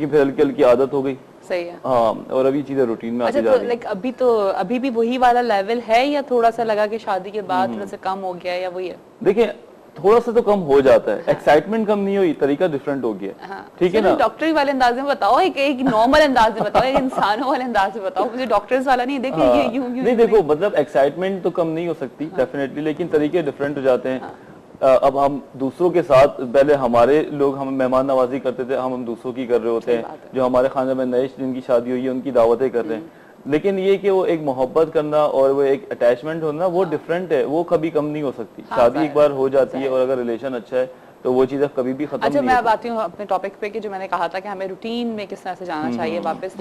लेकिन फिर हल्की हल्की आदत हो गई। सही है। हाँ, और अभी चीजें रूटीन में आती जा रही हैं। अभी भी वही वाला लेवल है या थोड़ा सा लगा कि शादी के बाद थोड़ा सा कम हो गया या वही है? देखिए थोड़ा सा तो कम हो जाता है, एक्साइटमेंट कम नहीं हुई, तरीका डिफरेंट हो गया। ठीक है ना? डॉक्टरी वाले अंदाज में बताओ, एक नॉर्मल अंदाज में बताओ, एक इंसानों वाले अंदाज में बताओ, मुझे डॉक्टर्स वाला नहीं। देखिए ये यूं नहीं देखो, मतलब एक्साइटमेंट तो कम नहीं हो सकती डेफिनेटली, लेकिन तरीके डिफरेंट हो जाते हैं। अब हम दूसरों के साथ, पहले हमारे लोग हम मेहमान नवाजी करते थे, हम दूसरों की कर रहे होते हैं। जो हमारे खाने में नए जिनकी शादी हुई है उनकी दावतें कर रहे हैं। लेकिन ये कि वो एक मोहब्बत करना और वो एक अटैचमेंट होना, वो डिफरेंट है, वो कभी कम नहीं हो सकती। शादी एक बार हो जाती है और अगर रिलेशन अच्छा है तो वो चीज़ कभी भी खत्म नहीं होती। मैं अब आती हूँ अपने टॉपिक पे कि जो मैंने कहा था कि हमें रूटीन में किस तरह से जाना चाहिए वापस।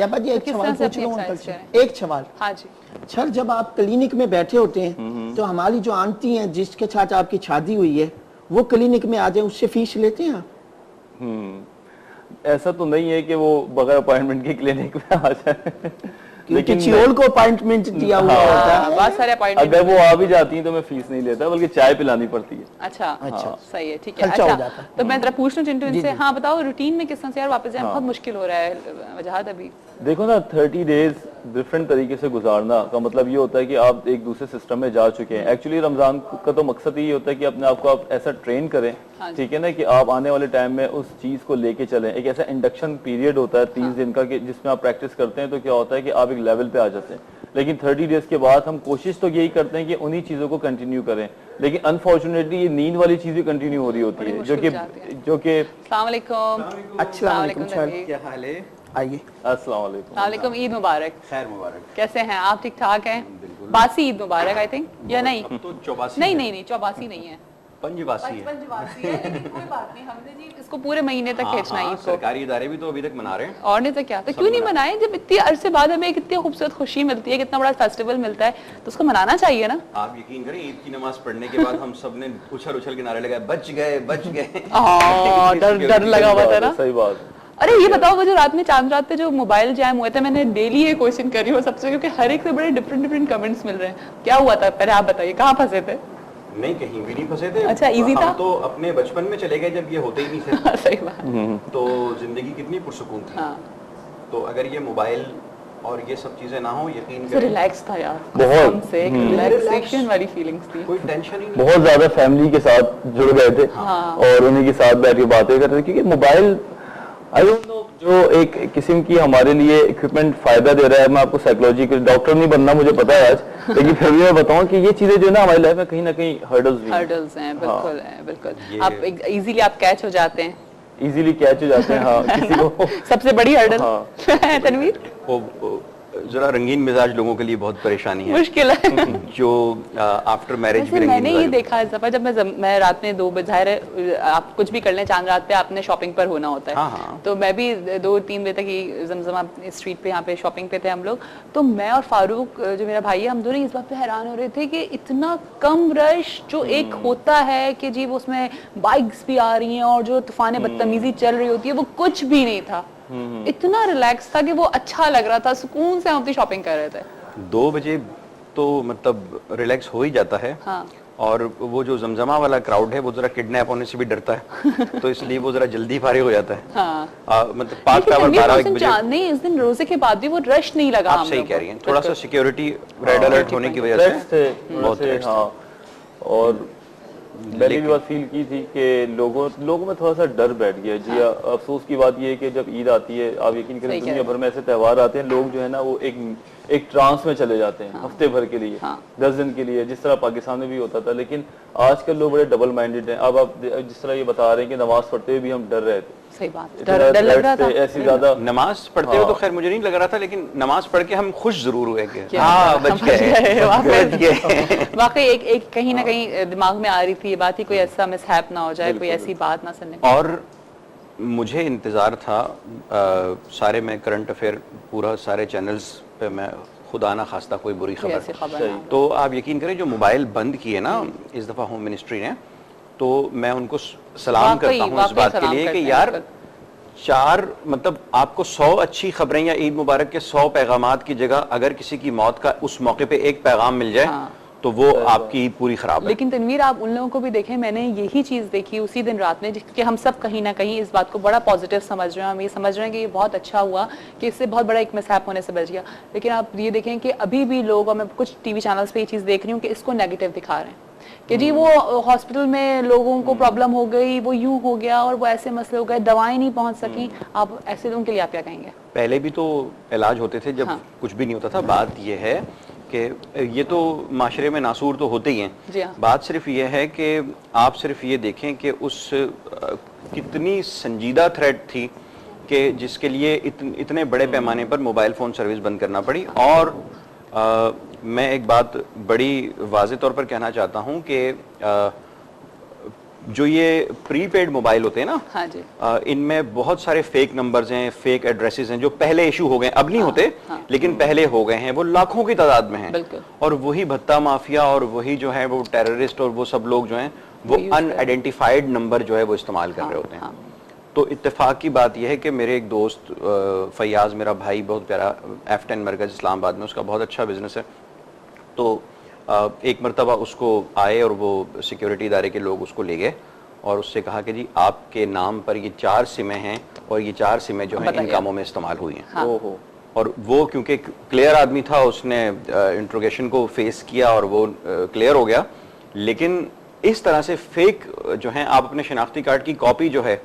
एक सवाल। हाँ जी सर, जब आप क्लिनिक में बैठे होते हैं तो हमारी जो आंटी हैं जिसके साथ आपकी शादी हुई है वो क्लिनिक में आ जाए, उससे फीस लेते हैं आप? ऐसा तो नहीं है कि वो बगैर अपॉइंटमेंट के क्लिनिक में आ जाए, लेकिन चियोल को अपॉइंटमेंट दिया हुआ होता है। बहुत सारे अपॉइंटमेंट। अगर वो आ भी जाती हैं तो मैं फीस नहीं लेता, बल्कि चाय पिलानी पड़ती है। अच्छा, सही है, ठीक है। अच्छा, तो मैं जरा पूछ लूं चिंटू इनसे, हाँ बताओ रूटीन में किस तरह से यार वापस जाए? बहुत मुश्किल हो रहा है वजह अभी। देखो ना, 30 डेज डिफरेंट तरीके से गुजारना का मतलब ये होता है कि आप एक दूसरे सिस्टम में जा चुके हैं। एक्चुअली रमजान का तो मकसद ये होता है कि अपने आप को आप ऐसा ट्रेन करें, ठीक है ना, कि आप आने वाले टाइम में उस चीज को लेके चलें। एक ऐसा इंडक्शन पीरियड होता है 30 दिन का, कि जिसमें आप प्रैक्टिस करते हैं तो क्या होता है कि आप एक लेवल पे आ जाते हैं। लेकिन 30 डेज के बाद हम कोशिश तो यही करते हैं कि उन्हीं चीजों को कंटिन्यू करें, लेकिन अनफॉर्चुनेटली ये नींद वाली चीज भी कंटिन्यू हो रही होती है, जो कि अस्सलाम वालेकुम। अस्सलाम वालेकुम सर, क्या हाल है? आइए। अस्सलाम वालेकुम। ईद मुबारक। खैर मुबारक। कैसे हैं आप? ठीक ठाक हैं? बासी ईद मुबारक आई थिंक, या नहीं? अब तो चौबासी। नहीं चौबासी नहीं है, पंजवासी है। पंजवासी है, लेकिन कोई बात नहीं, हमने जी इसको पूरे महीने तक खींचना है। सरकारी इदारे भी तो अभी तक मना रहे हैं। और नहीं तो क्या, तो क्यों नहीं मनाएं? जब इतनी अरसे बाद हमें इतनी खूबसूरत खुशी मिलती है, कितना बड़ा फेस्टिवल मिलता है, तो उसको मनाना चाहिए ना। आप यकीन करें, ईद की नमाज पढ़ने के बाद हम सब ने उछल के नारे लगाए, बच गए बच गए। डर लगा हुआ था ना। सही बात। अरे ये बताओ, वो जो रात में चांद रात पे जो मोबाइल जैम हुए थे, मैंने डेली ये क्वेश्चन करी हूँ सबसे, क्योंकि हर एक से बड़े डिफरेंट कमेंट्स मिल रहे हैं। क्या हुआ था पहले आप बताइए, कहाँ फंसे थे? नहीं, कहीं भी नहीं फंसे थे। अच्छा, इजी था? हम तो अपने बचपन में चले गए जब ये होते ही नहीं थे। सही बात। तो जिंदगी कितनी पुरसुकून थी। तो अगर ये मोबाइल और ये सब चीजें ना हो, यकीन करें, रिलैक्स था यार, बहुत से रिलैक्सेशन वाली फीलिंग्स थी, कोई टेंशन ही नहीं। बहुत ज्यादा फैमिली के साथ जुड़ गए थे और उन्हीं के साथ बैठ के बातें कर रहे थे, क्योंकि मोबाइल आई डोंट नो जो एक किस्म की हमारे लिए इक्विपमेंट फायदा दे रहा है। मैं आपको साइकोलॉजी के डॉक्टर नहीं बनना, मुझे पता है आज, लेकिन फिर भी मैं बताऊं कि ये चीजें जो है ना हमारी लाइफ में कहीं ना कहीं हर्डल्स हैं। बिल्कुल आप इजीली आप कैच हो जाते हैं, इजीली कैच हो जाते हैं। हाँ, किसी को सबसे बड़ी हर्डल तनवीर, जरा रंगीन मिजाज लोगों के लिए बहुत परेशानी है, मुश्किल है। जो आफ्टर मैरिज भी मैंने ये देखा इस दफा, जब मैं रात में 2 बजे, जाहिर है आप कुछ भी कर लें, चांद रात पे आपने शॉपिंग पर होना होता है। तो मैं भी 2-3 बजे तक ही जमजमा स्ट्रीट पे यहाँ पे शॉपिंग पे थे हम लोग। तो मैं और फारूक जो मेरा भाई है, हम दोनों इस बात पे हैरान हो रहे थे कि इतना कम रश जो एक होता है कि जी वो उसमें बाइक्स भी आ रही हैं और जो तूफान बदतमीजी चल रही होती है, वो कुछ भी नहीं था। इतना रिलैक्स था कि वो अच्छा लग रहा था, सुकून से हम अपनी शॉपिंग कर रहे थे। 2 बजे तो मतलब रिलैक्स हो ही जाता है। और वो जो जमजमा वाला क्राउड है वो जरा किडनैप होने से भी डरता है, तो इसलिए वो जरा जल्दी फारिग हो जाता है। मतलब 5-1 बजे नहीं, इस दिन रोजे के बाद भी वो रश नहीं लगा। आप सही कह रही हैं, थोड़ा सा सिक्योरिटी रेड अलर्ट होने की वजह से बहुत। और मैंने भी बात फील की थी कि लोगों में थोड़ा सा डर बैठ गया जी। अफसोस की बात यह है कि जब ईद आती है, आप यकीन करें दुनिया भर में ऐसे त्यौहार आते हैं, लोग जो है ना वो एक ट्रांस में चले जाते हैं हफ्ते भर के लिए, 10 दिन के लिए, जिस तरह पाकिस्तान में भी होता था। लेकिन आजकल लोग बड़े डबल माइंडेड हैं। अब आप जिस तरह ये बता रहे हैं कि नमाज पढ़ते हुए भी हम डर रहे थे। सही बात, डर लग रहा था ऐसी ज्यादा। नमाज पढ़ते हुए तो खैर मुझे नहीं लग रहा था, लेकिन नमाज पढ़ के हम खुश जरूर हुए कि हाँ बच गए। वाकई एक कहीं ना कहीं दिमाग में आ रही थी ये बात ही, कोई ऐसा मिसहैप ना हो जाए, कोई ऐसी बात ना सुनने। और मुझे इंतजार था सारे में करंट अफेयर पूरा सारे चैनल्स पे मैं खुदा ना खास्ता कोई बुरी खबर, तो आप यकीन करें जो मोबाइल बंद किए ना इस दफा होम मिनिस्ट्री ने, तो मैं उनको सलाम करता हूँ इस बात के लिए कि यार 4 मतलब आपको 100 अच्छी खबरें या ईद मुबारक के 100 पैगामात की जगह अगर किसी की मौत का उस मौके पे एक पैगाम मिल जाए तो वो आपकी ईद पूरी खराब है। लेकिन तनवीर आप उन लोगों को भी देखें, मैंने यही चीज़ देखी उसी दिन रात में कि हम सब कहीं ना कहीं इस बात को बड़ा पॉजिटिव समझ रहे हैं, हम ये समझ रहे हैं कि ये बहुत अच्छा हुआ कि इससे बहुत बड़ा एक मिसहैप होने से बच गया। लेकिन आप ये देखें कि अभी भी लोग, और मैं कुछ टीवी चैनल्स पे ये चीज़ देख रही हूँ कि इसको नेगेटिव दिखा रहे हैं कि जी वो हॉस्पिटल में लोगों को प्रॉब्लम हो गई, वो यूं हो गया और वो ऐसे मसले हो गए, दवाएं नहीं पहुंच सकी। आप ऐसे लोगों के लिए आप क्या कहेंगे? पहले भी तो इलाज होते थे जब कुछ भी नहीं होता था। बात ये है कि ये तो माशरे में नासूर तो होते ही हैं। बात सिर्फ ये है कि आप सिर्फ ये देखें कि उस कितनी संजीदा थ्रेट थी कि जिसके लिए इतने बड़े पैमाने पर मोबाइल फ़ोन सर्विस बंद करना पड़ी। और मैं एक बात बड़ी वाज़े तौर पर कहना चाहता हूँ कि जो ये प्रीपेड मोबाइल होते हैं ना, हाँ जी, इनमें बहुत सारे फेक नंबर्स हैं, फेक एड्रेसेस हैं जो पहले इशू हो गए, अब नहीं होते, लेकिन पहले हो गए हैं, वो लाखों की तादाद में हैं। और वही भत्ता माफिया और वही जो है वो टेररिस्ट और वो सब लोग जो हैं वो अनआइडेंटिफाइड नंबर जो है वो इस्तेमाल कर रहे होते हैं। तो इत्तेफाक की बात यह है कि मेरे एक दोस्त फैयाज, मेरा भाई, बहुत प्यारा, F10 मरकज़ इस्लामाबाद में, उसका बहुत अच्छा बिजनेस है। तो एक मरतबा उसको आए और वो सिक्योरिटी इदारे के लोग उसको ले गए और उससे कहा कि जी आपके नाम पर ये 4 सिमें हैं और ये 4 सिमें जो हैं इन कामों में इस्तेमाल हुई हैं। हाँ। और वो क्योंकि क्लियर आदमी था, उसने इंट्रोगेशन को फेस किया और वो क्लियर हो गया। लेकिन इस तरह से फेक जो है, आप अपने शनाख्ती कार्ड की कॉपी जो है,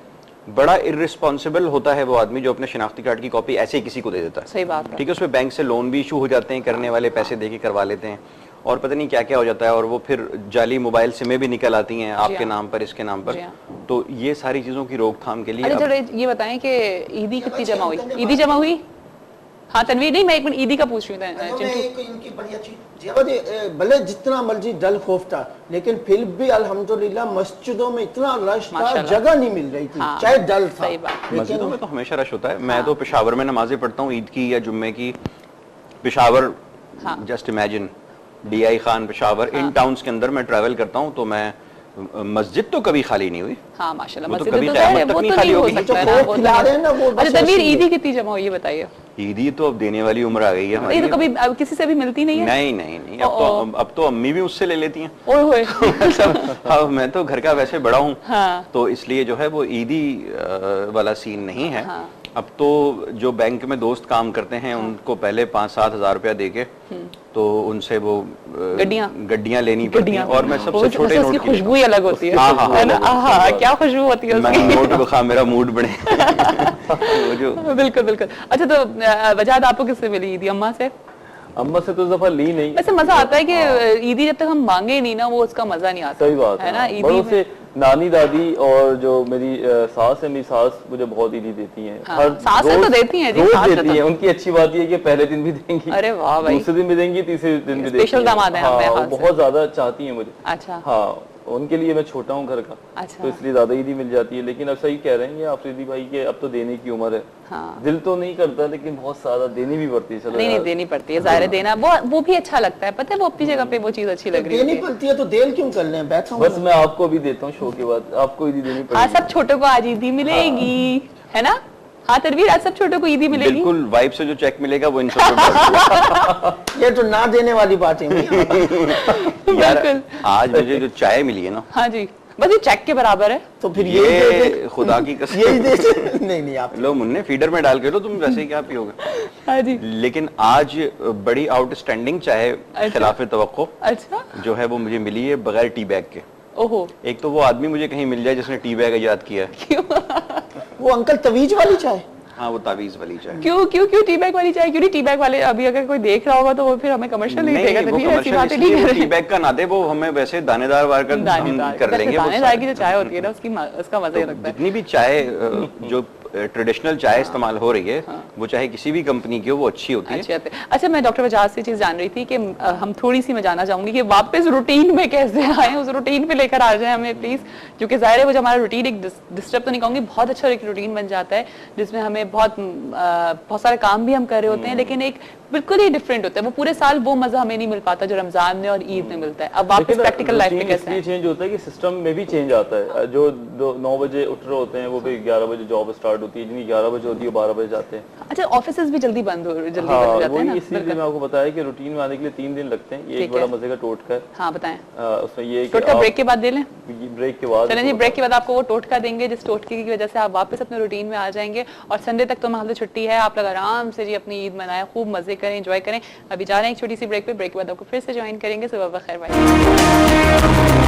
बड़ा इर्रिस्पॉन्सिबल होता है वो आदमी जो अपने शनाख्ती कार्ड की कॉपी ऐसे ही किसी को दे देता है। सही बात है। ठीक है, उसमें बैंक से लोन भी इशू हो जाते हैं, करने वाले पैसे दे के करवा लेते हैं और पता नहीं क्या क्या हो जाता है, और वो फिर जाली मोबाइल सिमें भी निकल आती हैं आपके नाम पर, इसके नाम पर। तो ये सारी चीजों की रोकथाम के लिए ये बताएं कि ईदी कितनी जमा हुई? ईदी जमा हुई? हाँ तनवीर, नहीं मैं एक मिनट ईदी का पूछ रही हूँ। भले जितना मर्जी डल खौफ था, लेकिन फिर भी अल्हम्दुलिल्लाह मस्जिदों में इतना रश था, जगह नहीं मिल रही थी, चाहे डल था। मस्जिदों में तो हमेशा रश होता है। मैं तो पेशावर में नमाजें पढ़ता हूँ ईद की या जुम्मे की। Peshawar, just imagine DI Khan Peshawar, इन टाउन्स के अंदर मैं ट्रैवल करता हूँ तो मैं मस्जिद तो कभी खाली नहीं हुई। हाँ माशाल्लाह, वो तो कभी क़यामत तक नहीं खाली होगी। अच्छा तनवीर, ईदी कितनी जमा हुई ये बताइए? ईदी तो अब देने वाली उम्र आ गई है हमारी। तो कभी किसी से भी मिलती नहीं है? नहीं नहीं नहीं, अब तो अम्मी भी उससे ले लेती हैं। ओए होए। मतलब मैं तो घर का वैसे बड़ा हूँ, तो इसलिए जो है वो ईदी वाला सीन नहीं है। अब तो जो बैंक में दोस्त काम करते हैं उनको पहले 5-7 हज़ार रुपया देके तो उनसे वो गड्डियां लेनी पड़ती हैं। और मैं सबसे छोटे नोट की खुशबू ही अलग होती है। है ना? क्या खुशबू होती है उसकी। नोट को खा मेरा मूड बने। बिल्कुल बिल्कुल। अच्छा तो वजाहत आपको किससे मिली ईदी? अम्मा से? अम्मा से तो इस दफा ली नहीं। वैसे मजा आता है कि ईदी जब तक हम मांगे नहीं ना, वो उसका मजा नहीं आता। सही बात है ना। ईदी से नानी दादी और जो मेरी सास है, मेरी सास मुझे बहुत ईदी देती हैं। सास तो देती हैं जी, रोज देती हैं। उनकी अच्छी बात ये है कि पहले दिन भी देंगी, अरे वाह भाई, दूसरे दिन भी देंगी, तीसरे दिन भी देंगी। स्पेशल दामाद है हमें, बहुत ज्यादा चाहती हैं मुझे। अच्छा। हाँ, उनके लिए मैं छोटा हूँ घर का। अच्छा। तो इसलिए ज्यादा ईदी मिल जाती है। लेकिन अब सही कह रहे हैं आफरीदी भाई के अब तो देने की उम्र है। हाँ। दिल तो नहीं करता, लेकिन बहुत सारा देनी भी पड़ती है। चलो नहीं देनी पड़ती है, ज़ाहिर देना वो भी अच्छा लगता है। पता है वो अपनी जगह पे वो चीज अच्छी लग रही है। देनी पड़ती है तो देर क्यों कर लें, बैठो। बस मैं आपको भी देता हूँ शो के बाद, आपको ईदी देनी पड़ेगी। हाँ, सब छोटों को आज ईदी मिलेगी, है ना? हाँ तनवीर, आज सब छोटों को ईदी मिलेगी। बिल्कुल, वाइफ से जो चेक मिलेगा वो इन सब ये तो ना देने वाली बात है। बिल्कुल। आज मुझे जो चाय मिली है ना, हाँ जी, बस ये चेक के बराबर है। तो फिर ये खुदा की कसम यही दे। नहीं आप लो मुन्ने, फीडर में डाल के लो, तुम वैसे ही क्या पियोगे। हाँ जी। लेकिन आज बड़ी आउटस्टैंडिंग चाय खिलाफे तवक्को जो है वो मुझे मिली है बगैर टी बैग के। ओहो। एक तो वो आदमी मुझे कहीं मिल जाए जिसने टी बैग इजाद किया है। वो अंकल तवीज वाली चाय। हाँ, वो तावीज वाली चाय। क्यों टी बैग वाली चाय? क्यों नहीं टी बैग वाले? अभी अगर कोई देख रहा होगा तो वो फिर हमें कमर्शियल नहीं देगा। वो टी बैग का ना दे, वो हमें वैसे दानेदार वार कर लेंगे। दानेदार की जो चाय होती है ना, उसका मजा ही लगता है। जितनी भी चाय जो ट्रेडिशनल चाय इस्तेमाल हो रही है, वो चाहे किसी भी कंपनी की हो, वो अच्छी होती है। अच्छा, मैं डॉक्टर वजाहत से चीज जान रही थी कि हम थोड़ी सी मैं जानना चाहूंगी कि वापस रूटीन में कैसे आए, उस रूटीन पे लेकर आ जाए हमें प्लीज। क्योंकि जाहिर है वो जो हमारा रूटीन एक डिस्टर्ब तो नहीं कहूंगी, बहुत अच्छा एक रूटीन बन जाता है जिसमें हमें बहुत सारे काम भी हम कर रहे होते हैं, लेकिन एक बिल्कुल ही डिफरेंट होता है। वो पूरे साल वो मजा हमें नहीं मिल पाता जो रमजान में और ईद में मिलता है। अब वापस प्रैक्टिकल लाइफ में कैसे है? चेंज होता है कि सिस्टम में भी चेंज आता है। जो 9 बजे उठ रहे होते हैं वो भी 11 बजे जॉब स्टार्ट होती है, जिनकी 11 बजे होती है 12 बजे जाते हैं। अच्छा, ऑफिसेज भी जल्दी बंद बन जाते हैं ना? इसलिए मैं आपको बताया कि रूटीन में आने के लिए 3 दिन लगते हैं। ये एक बड़ा मजे का टोटका है। हाँ बताएं। उसमें ये टोटका ब्रेक के बाद दे लें? ब्रेक के बाद, चलें जी, ब्रेक के बाद आपको वो टोटका देंगे जिस टोटके की वजह से आप वापस अपने रूटीन में आ जाएंगे। और संडे तक तो हमारे छुट्टी है, आप लोग आराम से जी अपनी ईद मनाएं, खूब मजे करें, एंजॉय करें। अभी जा रहे हैं एक छोटी सी ब्रेक पे, ब्रेक के बाद आपको फिर से ज्वाइन करेंगे। सुबह बखैर भाई।